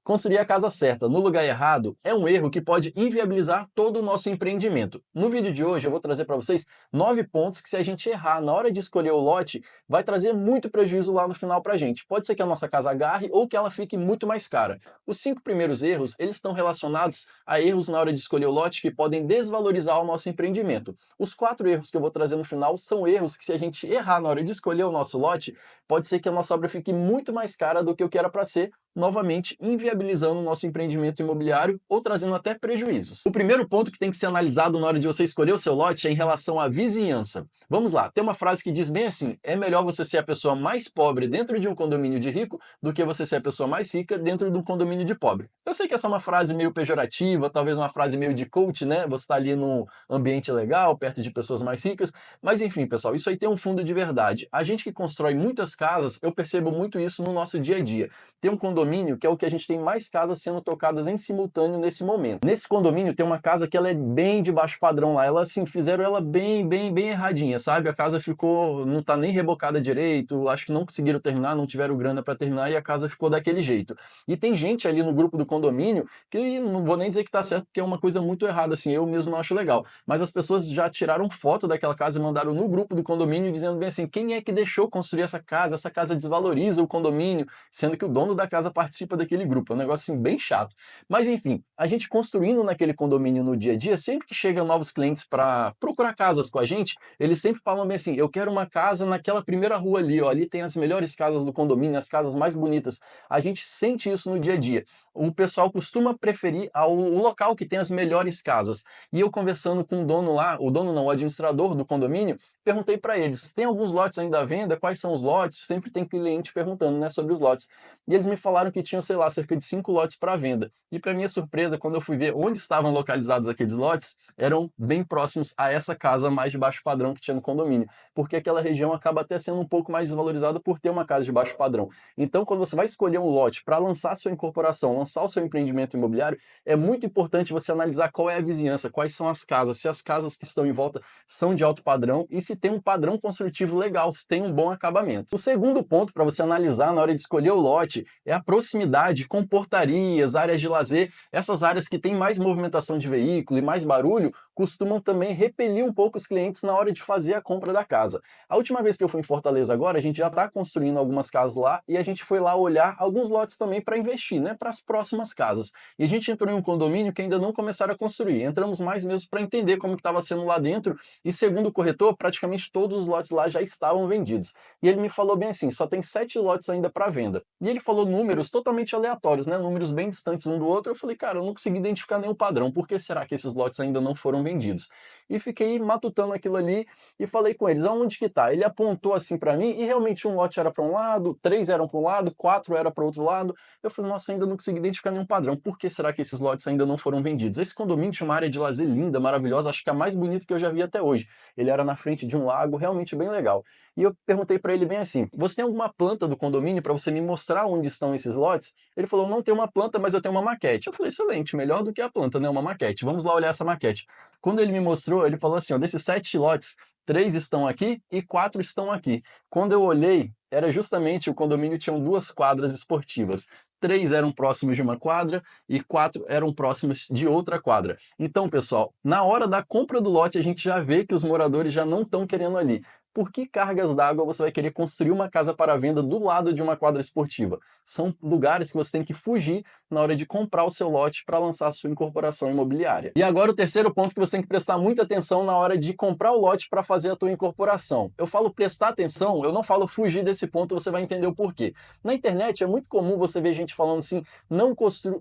Construir a casa certa no lugar errado é um erro que pode inviabilizar todo o nosso empreendimento. No vídeo de hoje eu vou trazer para vocês 9 pontos que, se a gente errar na hora de escolher o lote, vai trazer muito prejuízo lá no final para a gente. Pode ser que a nossa casa agarre ou que ela fique muito mais cara. Os 5 primeiros erros, eles estão relacionados a erros na hora de escolher o lote que podem desvalorizar o nosso empreendimento. Os 4 erros que eu vou trazer no final são erros que, se a gente errar na hora de escolher o nosso lote, pode ser que a nossa obra fique muito mais cara do que o que era para ser, novamente inviabilizando o nosso empreendimento imobiliário ou trazendo até prejuízos. O primeiro ponto que tem que ser analisado na hora de você escolher o seu lote é em relação à vizinhança. Vamos lá, tem uma frase que diz bem assim: é melhor você ser a pessoa mais pobre dentro de um condomínio de rico do que você ser a pessoa mais rica dentro de um condomínio de pobre. Eu sei que essa é uma frase meio pejorativa, talvez uma frase meio de coach, né? Você está ali num ambiente legal, perto de pessoas mais ricas, mas enfim, pessoal, isso aí tem um fundo de verdade. A gente que constrói muitas casas, eu percebo muito isso no nosso dia a dia. Tem um condomínio que é o que a gente tem mais casas sendo tocadas em simultâneo nesse momento. Nesse condomínio tem uma casa que ela é bem de baixo padrão lá, ela assim, fizeram ela bem erradinha, sabe? A casa ficou, não tá nem rebocada direito, acho que não conseguiram terminar, não tiveram grana para terminar e a casa ficou daquele jeito. E tem gente ali no grupo do condomínio que não vou nem dizer que tá certo, porque é uma coisa muito errada, assim, eu mesmo não acho legal. Mas as pessoas já tiraram foto daquela casa e mandaram no grupo do condomínio dizendo bem assim: quem é que deixou construir essa casa desvaloriza o condomínio, sendo que o dono da casa participa daquele grupo. É um negócio assim bem chato. Mas enfim, a gente construindo naquele condomínio no dia a dia, sempre que chegam novos clientes para procurar casas com a gente, eles sempre falam bem assim: eu quero uma casa naquela primeira rua ali, ó, ali tem as melhores casas do condomínio, as casas mais bonitas. A gente sente isso no dia a dia. O pessoal costuma preferir o local que tem as melhores casas. E eu conversando com o dono lá, o dono não, o administrador do condomínio, perguntei para eles: tem alguns lotes ainda à venda? Quais são os lotes? Sempre tem cliente perguntando, né, sobre os lotes. E eles me falaram que tinham, sei lá, cerca de 5 lotes para venda. E para minha surpresa, quando eu fui ver onde estavam localizados aqueles lotes, eram bem próximos a essa casa mais de baixo padrão que tinha no condomínio. Porque aquela região acaba até sendo um pouco mais desvalorizada por ter uma casa de baixo padrão. Então, quando você vai escolher um lote para lançar sua incorporação, lançar o seu empreendimento imobiliário, é muito importante você analisar qual é a vizinhança, quais são as casas, se as casas que estão em volta são de alto padrão e se tem um padrão construtivo legal, se tem um bom acabamento. O segundo ponto para você analisar na hora de escolher o lote é a proximidade com portarias, áreas de lazer. Essas áreas que têm mais movimentação de veículo e mais barulho costumam também repelir um pouco os clientes na hora de fazer a compra da casa. A última vez que eu fui em Fortaleza agora, a gente já está construindo algumas casas lá e a gente foi lá olhar alguns lotes também para investir, né, para as próximas casas. E a gente entrou em um condomínio que ainda não começaram a construir. Entramos mais mesmo para entender como estava sendo lá dentro e, segundo o corretor, praticamente todos os lotes lá já estavam vendidos. E ele me falou bem assim: só tem 7 lotes ainda para venda. E ele falou números totalmente aleatórios, né? Números bem distantes um do outro. Eu falei: cara, eu não consegui identificar nenhum padrão. Por que será que esses lotes ainda não foram vendidos? E fiquei matutando aquilo ali e falei com eles: aonde que tá? Ele apontou assim para mim e realmente um lote era para um lado, 3 eram para um lado, 4 era para outro lado. Eu falei: nossa, ainda não consegui identificar nenhum padrão. Por que será que esses lotes ainda não foram vendidos? Esse condomínio tinha uma área de lazer linda, maravilhosa, acho que a mais bonita que eu já vi até hoje. Ele era na frente de um lago, realmente bem legal. E eu perguntei para ele bem assim: você tem alguma planta do condomínio para você me mostrar onde estão esses lotes? Ele falou: não tenho uma planta, mas eu tenho uma maquete. Eu falei: excelente, melhor do que a planta, né? Uma maquete. Vamos lá olhar essa maquete. Quando ele me mostrou, ele falou assim: ó, desses 7 lotes, 3 estão aqui e 4 estão aqui. Quando eu olhei, era justamente o condomínio tinha 2 quadras esportivas. 3 eram próximos de uma quadra e 4 eram próximos de outra quadra. Então, pessoal, na hora da compra do lote, a gente já vê que os moradores já não estão querendo ali. Por que cargas d'água você vai querer construir uma casa para venda do lado de uma quadra esportiva? São lugares que você tem que fugir na hora de comprar o seu lote para lançar a sua incorporação imobiliária. E agora o terceiro ponto que você tem que prestar muita atenção na hora de comprar o lote para fazer a tua incorporação. Eu falo prestar atenção, eu não falo fugir desse ponto, você vai entender o porquê. Na internet é muito comum você ver gente falando assim: não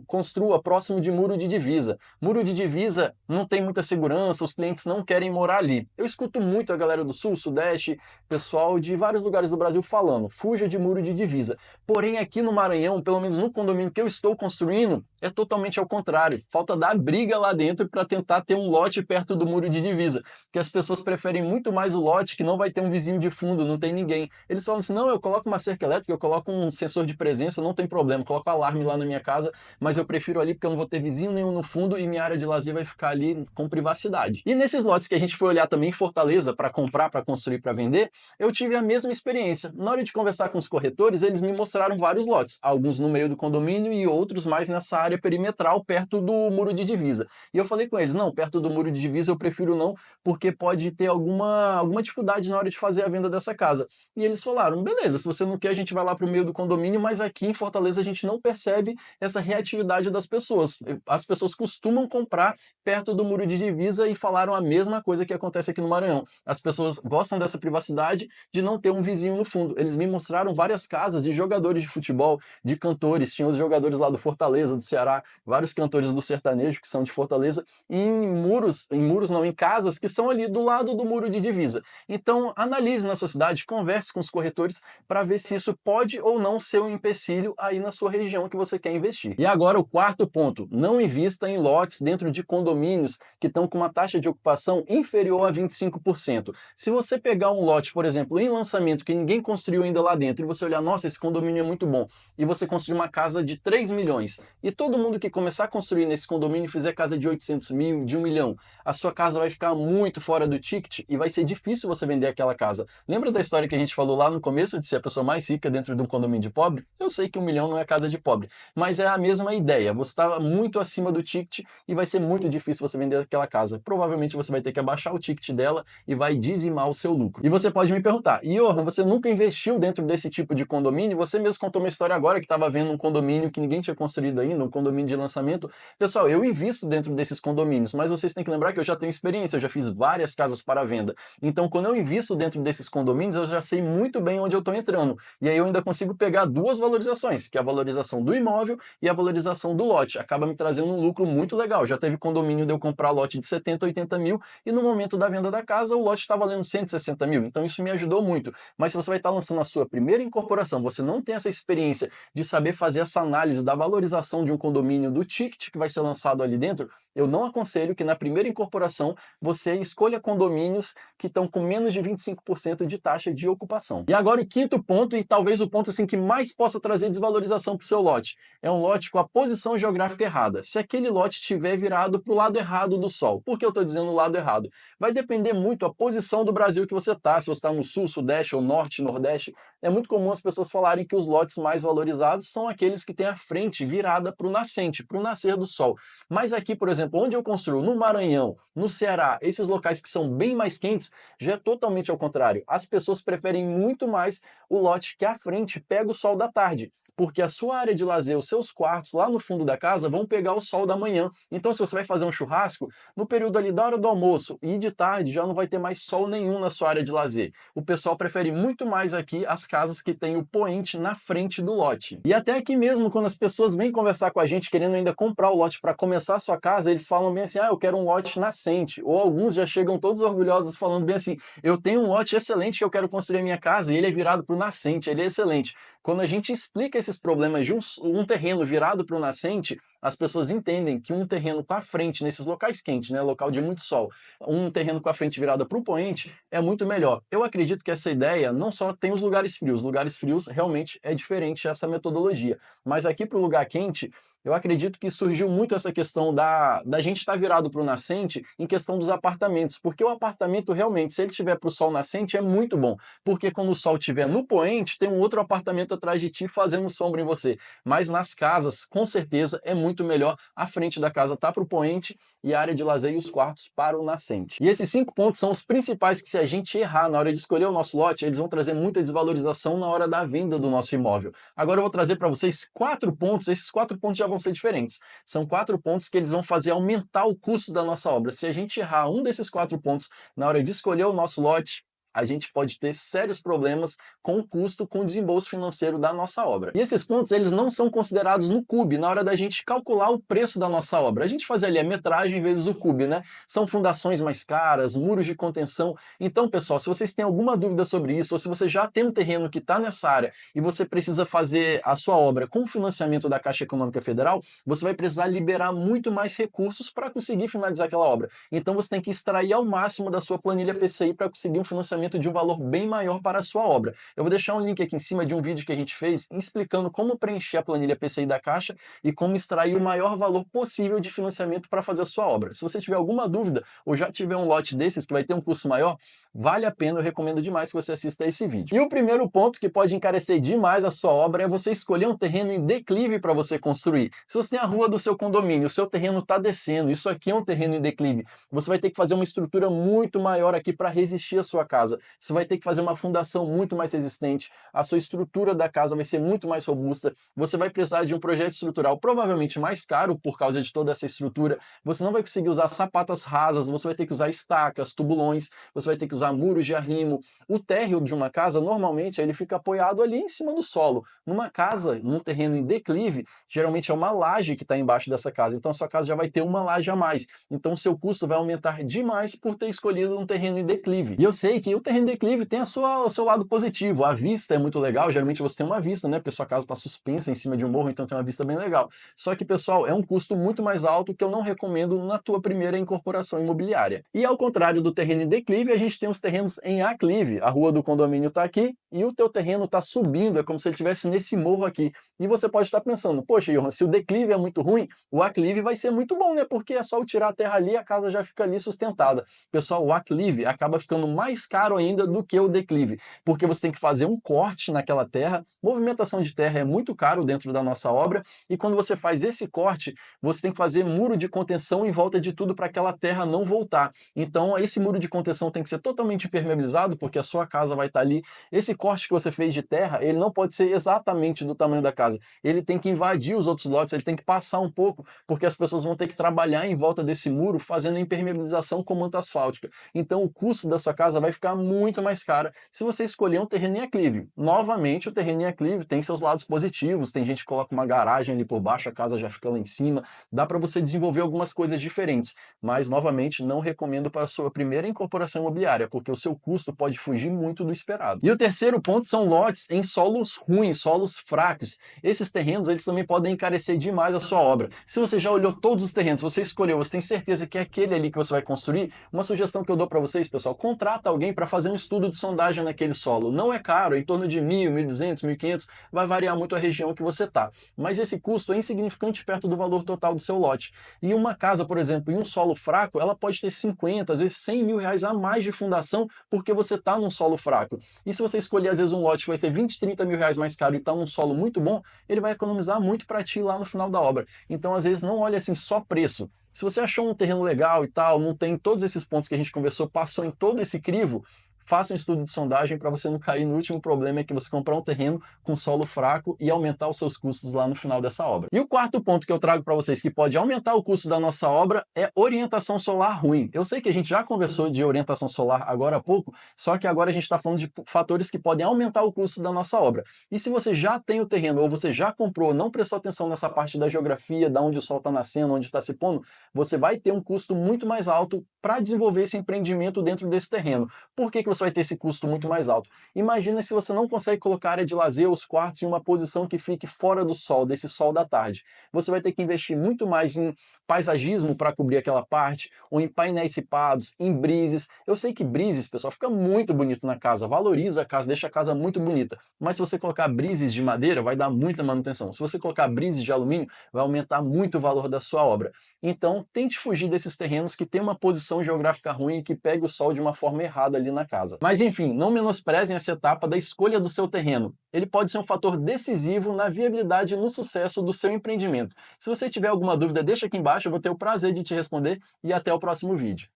construa próximo de muro de divisa. Muro de divisa não tem muita segurança, os clientes não querem morar ali. Eu escuto muito a galera do Sul, Sudeste, pessoal de vários lugares do Brasil falando: fuja de muro de divisa. Porém, aqui no Maranhão, pelo menos no condomínio que eu estou construindo, é totalmente ao contrário. Falta dar briga lá dentro para tentar ter um lote perto do muro de divisa, que as pessoas preferem muito mais o lote que não vai ter um vizinho de fundo, não tem ninguém. Eles falam assim: não, eu coloco uma cerca elétrica, eu coloco um sensor de presença, não tem problema, coloco alarme lá na minha casa, mas eu prefiro ali porque eu não vou ter vizinho nenhum no fundo e minha área de lazer vai ficar ali com privacidade. E nesses lotes que a gente foi olhar também em Fortaleza para comprar, para construir para vender, eu tive a mesma experiência. Na hora de conversar com os corretores, eles me mostraram vários lotes, alguns no meio do condomínio e outros mais nessa área perimetral, perto do muro de divisa. E eu falei com eles, não, perto do muro de divisa eu prefiro não, porque pode ter alguma dificuldade na hora de fazer a venda dessa casa. E eles falaram, beleza, se você não quer, a gente vai lá para o meio do condomínio, mas aqui em Fortaleza a gente não percebe essa reatividade das pessoas. As pessoas costumam comprar perto do muro de divisa e falaram a mesma coisa que acontece aqui no Maranhão. As pessoas gostam dessa privacidade de não ter um vizinho no fundo. Eles me mostraram várias casas de jogadores de futebol, de cantores, tinham os jogadores lá do Fortaleza, do Ceará, vários cantores do sertanejo que são de Fortaleza, em casas que são ali do lado do muro de divisa. Então, analise na sua cidade, converse com os corretores para ver se isso pode ou não ser um empecilho aí na sua região que você quer investir. E agora o quarto ponto, não invista em lotes dentro de condomínios que estão com uma taxa de ocupação inferior a 25%. Se você pegar um lote, por exemplo, em lançamento que ninguém construiu ainda lá dentro e você olhar, nossa, esse condomínio é muito bom, e você construir uma casa de 3 milhões, e todo mundo que começar a construir nesse condomínio fizer casa de 800 mil, de 1 milhão, a sua casa vai ficar muito fora do ticket e vai ser difícil você vender aquela casa. Lembra da história que a gente falou lá no começo de ser a pessoa mais rica dentro de um condomínio de pobre? Eu sei que 1 milhão não é casa de pobre, mas é a mesma ideia. Você está muito acima do ticket e vai ser muito difícil você vender aquela casa. Provavelmente você vai ter que abaixar o ticket dela e vai dizimar o seu lucro. E você pode me perguntar, Johan, você nunca investiu dentro desse tipo de condomínio? Você mesmo contou uma história agora que estava vendo um condomínio que ninguém tinha construído ainda, um condomínio de lançamento. Pessoal, eu invisto dentro desses condomínios, mas vocês têm que lembrar que eu já tenho experiência, eu já fiz várias casas para venda. Então, quando eu invisto dentro desses condomínios, eu já sei muito bem onde eu estou entrando. E aí eu ainda consigo pegar duas valorizações, que é a valorização do imóvel e a valorização do lote. Acaba me trazendo um lucro muito legal. Já teve condomínio de eu comprar lote de 70, 80 mil e no momento da venda da casa, o lote está valendo 160 mil. Então, isso me ajudou muito. Mas se você vai estar lançando a sua primeira incorporação, você não tem essa experiência de saber fazer essa análise da valorização de um condomínio, do ticket que vai ser lançado ali dentro, eu não aconselho que na primeira incorporação você escolha condomínios que estão com menos de 25% de taxa de ocupação. E agora o quinto ponto, e talvez o ponto assim que mais possa trazer desvalorização para o seu lote, é um lote com a posição geográfica errada. Se aquele lote estiver virado para o lado errado do sol. Por que eu estou dizendo o lado errado? Vai depender muito a posição do Brasil que você está, se você está no sul, sudeste ou norte, nordeste. É muito comum as pessoas falarem que os lotes mais valorizados são aqueles que têm a frente virada para o nascente, para o nascer do sol. Mas aqui, por exemplo, onde eu construo, no Maranhão, no Ceará, esses locais que são bem mais quentes, já é totalmente ao contrário. As pessoas preferem muito mais o lote que à frente pega o sol da tarde, porque a sua área de lazer, os seus quartos lá no fundo da casa vão pegar o sol da manhã. Então, se você vai fazer um churrasco, no período ali da hora do almoço e de tarde já não vai ter mais sol nenhum na sua área de lazer. O pessoal prefere muito mais aqui as casas que têm o poente na frente do lote. E até aqui mesmo, quando as pessoas vêm conversar com a gente querendo ainda comprar o lote para começar a sua casa, eles falam bem assim, eu quero um lote nascente. Ou alguns já chegam todos orgulhosos falando bem assim, eu tenho um lote excelente que eu quero construir a minha casa e ele é virado para o nascente, ele é excelente. Quando a gente explica esses problemas de um terreno virado para o nascente, as pessoas entendem que um terreno com a frente, nesses locais quentes, né, local de muito sol, um terreno com a frente virada para o poente é muito melhor. Eu acredito que essa ideia não só tem os lugares frios realmente é diferente essa metodologia, mas aqui para o lugar quente, eu acredito que surgiu muito essa questão da gente estar virado para o nascente em questão dos apartamentos, porque o apartamento realmente, se ele estiver para o sol nascente, é muito bom, porque quando o sol estiver no poente, tem um outro apartamento atrás de ti fazendo sombra em você, mas nas casas, com certeza, é muito melhor a frente da casa tá para o poente e a área de lazer e os quartos para o nascente. E esses 5 pontos são os principais que se a gente errar na hora de escolher o nosso lote, eles vão trazer muita desvalorização na hora da venda do nosso imóvel. Agora eu vou trazer para vocês 4 pontos, esses 4 pontos já vão ser diferentes. São 4 pontos que eles vão fazer aumentar o custo da nossa obra. Se a gente errar um desses 4 pontos na hora de escolher o nosso lote, a gente pode ter sérios problemas com o custo, com o desembolso financeiro da nossa obra. E esses pontos, eles não são considerados no CUB, na hora da gente calcular o preço da nossa obra. A gente faz ali a metragem vezes o CUB, né? São fundações mais caras, muros de contenção. Então, pessoal, se vocês têm alguma dúvida sobre isso, ou se você já tem um terreno que está nessa área e você precisa fazer a sua obra com financiamento da Caixa Econômica Federal, você vai precisar liberar muito mais recursos para conseguir finalizar aquela obra. Então, você tem que extrair ao máximo da sua planilha PCI para conseguir um financiamento investimento de um valor bem maior para a sua obra. Eu vou deixar um link aqui em cima de um vídeo que a gente fez explicando como preencher a planilha PCI da Caixa e como extrair o maior valor possível de financiamento para fazer a sua obra. Se você tiver alguma dúvida ou já tiver um lote desses que vai ter um custo maior, vale a pena, eu recomendo demais que você assista a esse vídeo. E o primeiro ponto que pode encarecer demais a sua obra é você escolher um terreno em declive para você construir. Se você tem a rua do seu condomínio, o seu terreno está descendo, isso aqui é um terreno em declive, você vai ter que fazer uma estrutura muito maior aqui para resistir à sua casa. Você vai ter que fazer uma fundação muito mais resistente, a sua estrutura da casa vai ser muito mais robusta, você vai precisar de um projeto estrutural provavelmente mais caro por causa de toda essa estrutura, você não vai conseguir usar sapatas rasas, você vai ter que usar estacas, tubulões, você vai ter que usar muros de arrimo. O térreo de uma casa, normalmente, ele fica apoiado ali em cima do solo. Numa casa, num terreno em declive, geralmente é uma laje que está embaixo dessa casa, então a sua casa já vai ter uma laje a mais. Então o seu custo vai aumentar demais por ter escolhido um terreno em declive. E eu sei que o terreno em declive tem o seu lado positivo, a vista é muito legal, geralmente você tem uma vista, né, porque a sua casa está suspensa em cima de um morro, então tem uma vista bem legal. Só que, pessoal, é um custo muito mais alto que eu não recomendo na tua primeira incorporação imobiliária. E ao contrário do terreno em declive, a gente tem os terrenos em aclive. A rua do condomínio está aqui e o teu terreno está subindo, é como se ele estivesse nesse morro aqui. E você pode estar pensando, poxa, Johan, se o declive é muito ruim, o aclive vai ser muito bom, né? Porque é só eu tirar a terra ali e a casa já fica ali sustentada. Pessoal, o aclive acaba ficando mais caro ainda do que o declive, porque você tem que fazer um corte naquela terra, movimentação de terra é muito caro dentro da nossa obra, e quando você faz esse corte, você tem que fazer muro de contenção em volta de tudo para aquela terra não voltar. Então, esse muro de contenção tem que ser totalmente impermeabilizado, porque a sua casa vai estar ali. Esse corte que você fez de terra, ele não pode ser exatamente do tamanho da casa. Ele tem que invadir os outros lotes, ele tem que passar um pouco, porque as pessoas vão ter que trabalhar em volta desse muro, fazendo impermeabilização com manta asfáltica. Então, o custo da sua casa vai ficar muito mais caro se você escolher um terreno em aclive. Novamente, o terreno em aclive tem seus lados positivos, tem gente que coloca uma garagem ali por baixo, a casa já fica lá em cima, dá para você desenvolver algumas coisas diferentes, mas, novamente, não recomendo para a sua primeira incorporação imobiliária, porque o seu custo pode fugir muito do esperado. E o terceiro ponto são lotes em solos ruins, solos fracos. Esses terrenos, eles também podem encarecer demais a sua obra. Se você já olhou todos os terrenos, você escolheu, você tem certeza que é aquele ali que você vai construir, uma sugestão que eu dou para vocês, pessoal, contrata alguém para fazer um estudo de sondagem naquele solo. Não é caro, é em torno de 1.000, 1.200, 1.500, vai variar muito a região que você está. Mas esse custo é insignificante perto do valor total do seu lote. E uma casa, por exemplo, em um solo fraco, ela pode ter 50, às vezes 100 mil reais a mais de fundação porque você está num solo fraco. E se você escolher, às vezes, um lote que vai ser 20, 30 mil reais mais caro e está num solo muito bom, ele vai economizar muito para ti lá no final da obra. Então, às vezes, não olha assim só preço. Se você achou um terreno legal e tal, não tem todos esses pontos que a gente conversou, passou em todo esse crivo, faça um estudo de sondagem para você não cair no último problema, é que você comprar um terreno com solo fraco e aumentar os seus custos lá no final dessa obra. E o quarto ponto que eu trago para vocês que pode aumentar o custo da nossa obra é orientação solar ruim. Eu sei que a gente já conversou de orientação solar agora há pouco, só que agora a gente está falando de fatores que podem aumentar o custo da nossa obra. E se você já tem o terreno ou você já comprou, não prestou atenção nessa parte da geografia, da onde o sol está nascendo, onde está se pondo, você vai ter um custo muito mais alto para desenvolver esse empreendimento dentro desse terreno. Por que você vai ter esse custo muito mais alto? Imagina se você não consegue colocar a área de lazer, os quartos, em uma posição que fique fora do sol, desse sol da tarde. Você vai ter que investir muito mais em paisagismo para cobrir aquela parte, ou em painéis ripados, em brises. Eu sei que brises, pessoal, fica muito bonito na casa, valoriza a casa, deixa a casa muito bonita. Mas se você colocar brises de madeira, vai dar muita manutenção. Se você colocar brises de alumínio, vai aumentar muito o valor da sua obra. Então, tente fugir desses terrenos que tem uma posição geográfica ruim e que pega o sol de uma forma errada ali na casa. Mas enfim, não menosprezem essa etapa da escolha do seu terreno. Ele pode ser um fator decisivo na viabilidade e no sucesso do seu empreendimento. Se você tiver alguma dúvida, deixa aqui embaixo, eu vou ter o prazer de te responder e até o próximo vídeo.